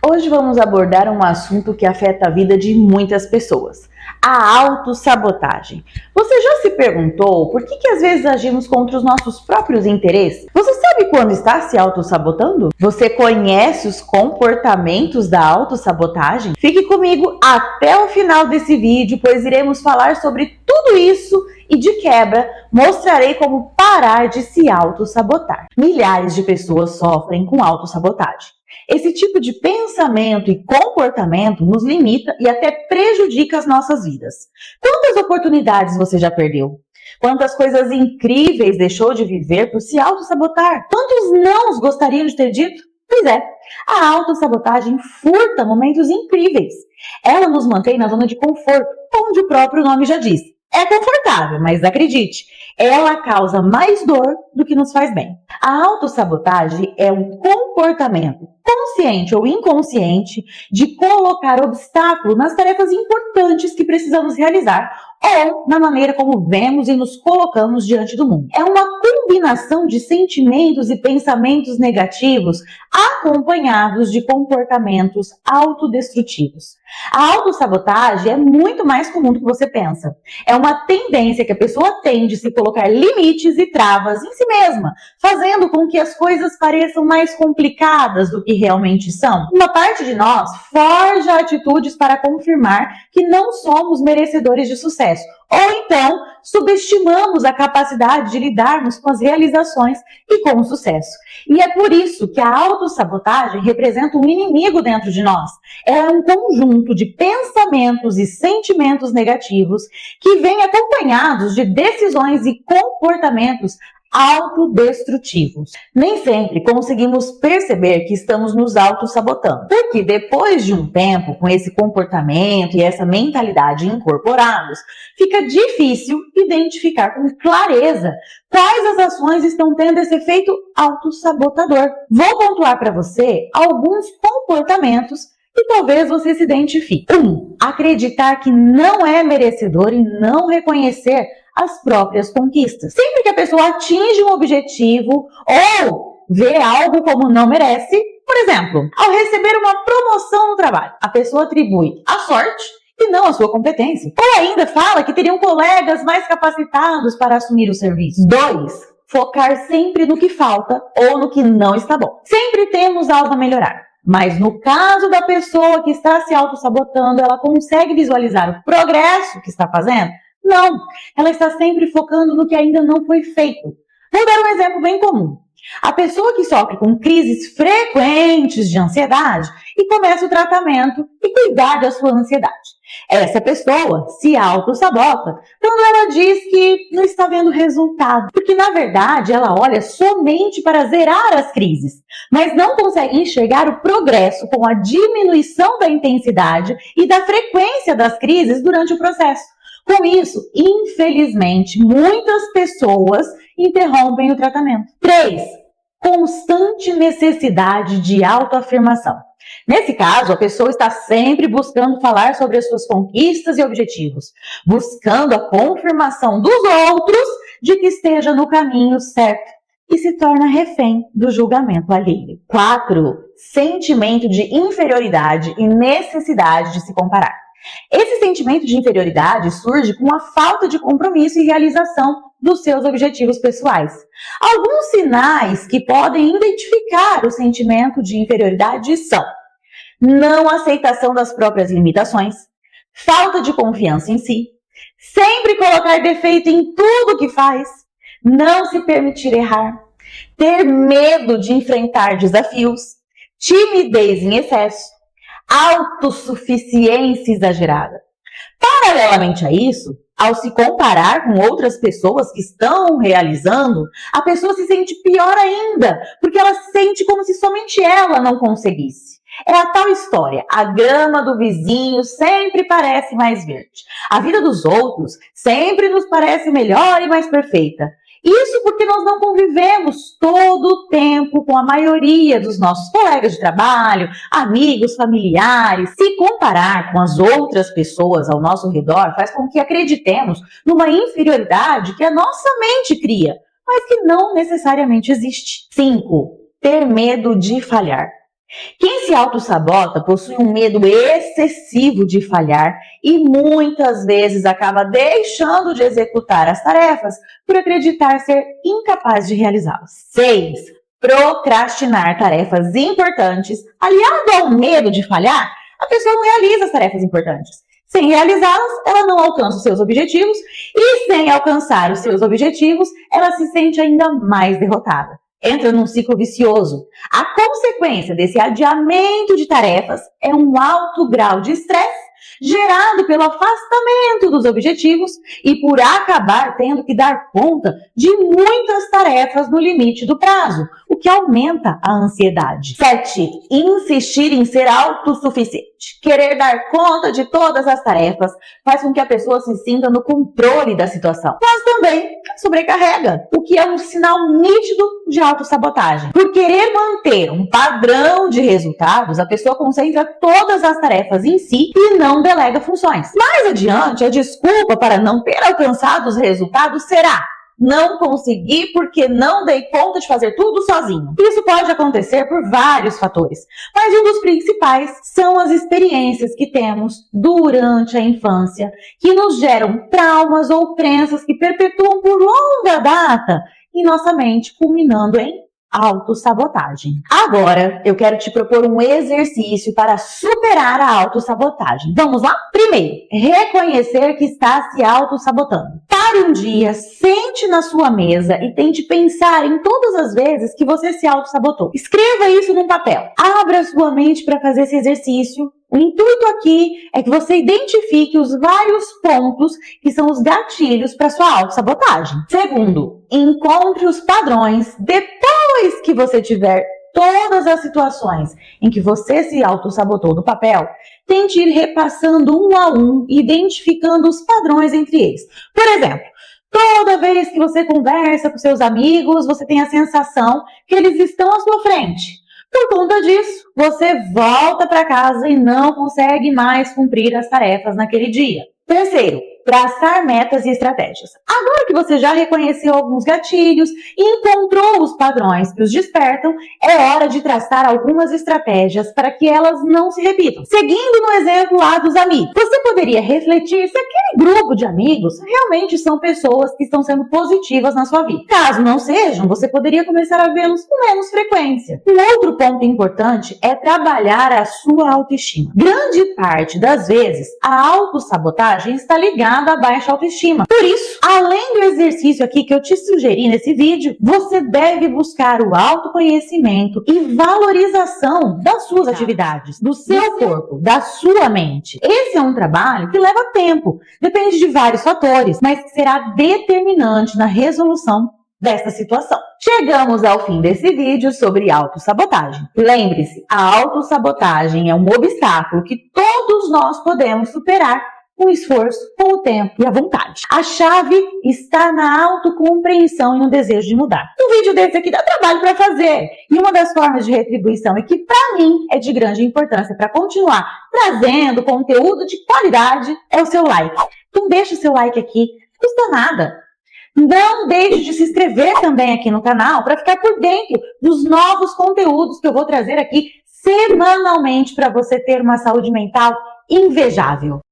Hoje vamos abordar um assunto que afeta a vida de muitas pessoas: a autossabotagem. Você já se perguntou por que às vezes agimos contra os nossos próprios interesses? Você sabe quando está se autossabotando? Você conhece os comportamentos da autossabotagem? Fique comigo até o final desse vídeo, pois iremos falar sobre tudo isso e, de quebra, mostrarei como parar de se autossabotar. Milhares de pessoas sofrem com autossabotagem. Esse tipo de pensamento e comportamento nos limita e até prejudica as nossas vidas. Quantas oportunidades você já perdeu? Quantas coisas incríveis deixou de viver por se autossabotar? Quantos nãos gostariam de ter dito? Pois é, a autossabotagem furta momentos incríveis. Ela nos mantém na zona de conforto, onde o próprio nome já diz. É confortável, mas acredite, ela causa mais dor do que nos faz bem. A autossabotagem é um comportamento, consciente ou inconsciente, de colocar obstáculo nas tarefas importantes que precisamos realizar ou na maneira como vemos e nos colocamos diante do mundo. É uma combinação de sentimentos e pensamentos negativos acompanhados de comportamentos autodestrutivos. A autossabotagem é muito mais comum do que você pensa. É uma tendência que a pessoa tem de se colocar limites e travas em si mesma, fazendo com que as coisas pareçam mais complicadas do que realmente são. Uma parte de nós forja atitudes para confirmar que não somos merecedores de sucesso, ou então subestimamos a capacidade de lidarmos com as realizações e com o sucesso. E é por isso que a autossabotagem representa um inimigo dentro de nós. Ela é um conjunto de pensamentos e sentimentos negativos que vêm acompanhados de decisões e comportamentos autodestrutivos. Nem sempre conseguimos perceber que estamos nos autossabotando, porque depois de um tempo com esse comportamento e essa mentalidade incorporados, fica difícil identificar com clareza quais as ações estão tendo esse efeito autossabotador. Vou pontuar para você alguns comportamentos e talvez você se identifique. 1. Acreditar que não é merecedor e não reconhecer as próprias conquistas. Sempre que a pessoa atinge um objetivo ou vê algo como não merece, por exemplo, ao receber uma promoção no trabalho, a pessoa atribui a sorte e não a sua competência. Ou ainda fala que teriam colegas mais capacitados para assumir o serviço. 2. Focar sempre no que falta ou no que não está bom. Sempre temos algo a melhorar. Mas no caso da pessoa que está se autossabotando, ela consegue visualizar o progresso que está fazendo? Não, ela está sempre focando no que ainda não foi feito. Vou dar um exemplo bem comum. A pessoa que sofre com crises frequentes de ansiedade e começa o tratamento e cuidar da sua ansiedade. Essa pessoa se autossabota quando ela diz que não está vendo resultado, porque na verdade ela olha somente para zerar as crises, mas não consegue enxergar o progresso com a diminuição da intensidade e da frequência das crises durante o processo. Com isso, infelizmente, muitas pessoas interrompem o tratamento. 3. Constante necessidade de autoafirmação. Nesse caso, a pessoa está sempre buscando falar sobre as suas conquistas e objetivos, buscando a confirmação dos outros de que esteja no caminho certo e se torna refém do julgamento alheio. 4. Sentimento de inferioridade e necessidade de se comparar. Esse sentimento de inferioridade surge com a falta de compromisso e realização dos seus objetivos pessoais. Alguns sinais que podem identificar o sentimento de inferioridade são: não aceitação das próprias limitações, falta de confiança em si, sempre colocar defeito em tudo que faz, não se permitir errar, ter medo de enfrentar desafios, timidez em excesso, autossuficiência exagerada. Paralelamente a isso, ao se comparar com outras pessoas que estão realizando, a pessoa se sente pior ainda, porque ela se sente como se somente ela não conseguisse. É a tal história: a grama do vizinho sempre parece mais verde. A vida dos outros sempre nos parece melhor e mais perfeita. Isso porque nós não convivemos todo o tempo com a maioria dos nossos colegas de trabalho, amigos, familiares. Se comparar com as outras pessoas ao nosso redor faz com que acreditemos numa inferioridade que a nossa mente cria, mas que não necessariamente existe. 5. Ter medo de falhar. Quem se autossabota possui um medo excessivo de falhar e muitas vezes acaba deixando de executar as tarefas por acreditar ser incapaz de realizá-las. 6. Procrastinar tarefas importantes. Aliado ao medo de falhar, a pessoa não realiza as tarefas importantes. Sem realizá-las, ela não alcança os seus objetivos e, sem alcançar os seus objetivos, ela se sente ainda mais derrotada. Entra num ciclo vicioso. A consequência desse adiamento de tarefas é um alto grau de estresse gerado pelo afastamento dos objetivos e por acabar tendo que dar conta de muitas tarefas no limite do prazo, o que aumenta a ansiedade. 7. Insistir em ser autossuficiente. Querer dar conta de todas as tarefas faz com que a pessoa se sinta no controle da situação, mas também sobrecarrega, o que é um sinal nítido de autossabotagem. Por querer manter um padrão de resultados, a pessoa concentra todas as tarefas em si e não delega funções. Mais adiante, a desculpa para não ter alcançado os resultados será: não consegui porque não dei conta de fazer tudo sozinho. Isso pode acontecer por vários fatores, mas um dos principais são as experiências que temos durante a infância, que nos geram traumas ou crenças que perpetuam por longa data em nossa mente, culminando em autossabotagem. Agora, eu quero te propor um exercício para superar a autossabotagem. Vamos lá? Primeiro, reconhecer que está se autossabotando. Pare um dia, sente na sua mesa e tente pensar em todas as vezes que você se autossabotou. Escreva isso num papel. Abra sua mente para fazer esse exercício. O intuito aqui é que você identifique os vários pontos que são os gatilhos para sua autossabotagem. Segundo, encontre os padrões depois que você tiver todas as situações em que você se autossabotou no papel. Tente ir repassando um a um e identificando os padrões entre eles. Por exemplo, toda vez que você conversa com seus amigos, você tem a sensação que eles estão à sua frente. Por conta disso, você volta para casa e não consegue mais cumprir as tarefas naquele dia. Terceiro, traçar metas e estratégias. Agora que você já reconheceu alguns gatilhos e encontrou os padrões que os despertam, é hora de traçar algumas estratégias para que elas não se repitam. Seguindo no exemplo lá dos amigos, você poderia refletir se aquele grupo de amigos realmente são pessoas que estão sendo positivas na sua vida. Caso não sejam, você poderia começar a vê-los com menos frequência. Um outro ponto importante é trabalhar a sua autoestima. Grande parte das vezes, a autossabotagem está ligada à baixa autoestima. Por isso, além do exercício aqui que eu te sugeri nesse vídeo, você deve buscar o autoconhecimento e valorização das suas atividades, do seu corpo, da sua mente. Esse é um trabalho que leva tempo, depende de vários fatores, mas que será determinante na resolução dessa situação. Chegamos ao fim desse vídeo sobre autossabotagem. Lembre-se, a autossabotagem é um obstáculo que todos nós podemos superar com esforço, com o tempo e a vontade. A chave está na autocompreensão e no desejo de mudar. Um vídeo desse aqui dá trabalho para fazer. E uma das formas de retribuição e que para mim é de grande importância para continuar trazendo conteúdo de qualidade é o seu like. Então deixa o seu like aqui, não custa nada. Não deixe de se inscrever também aqui no canal para ficar por dentro dos novos conteúdos que eu vou trazer aqui semanalmente para você ter uma saúde mental invejável.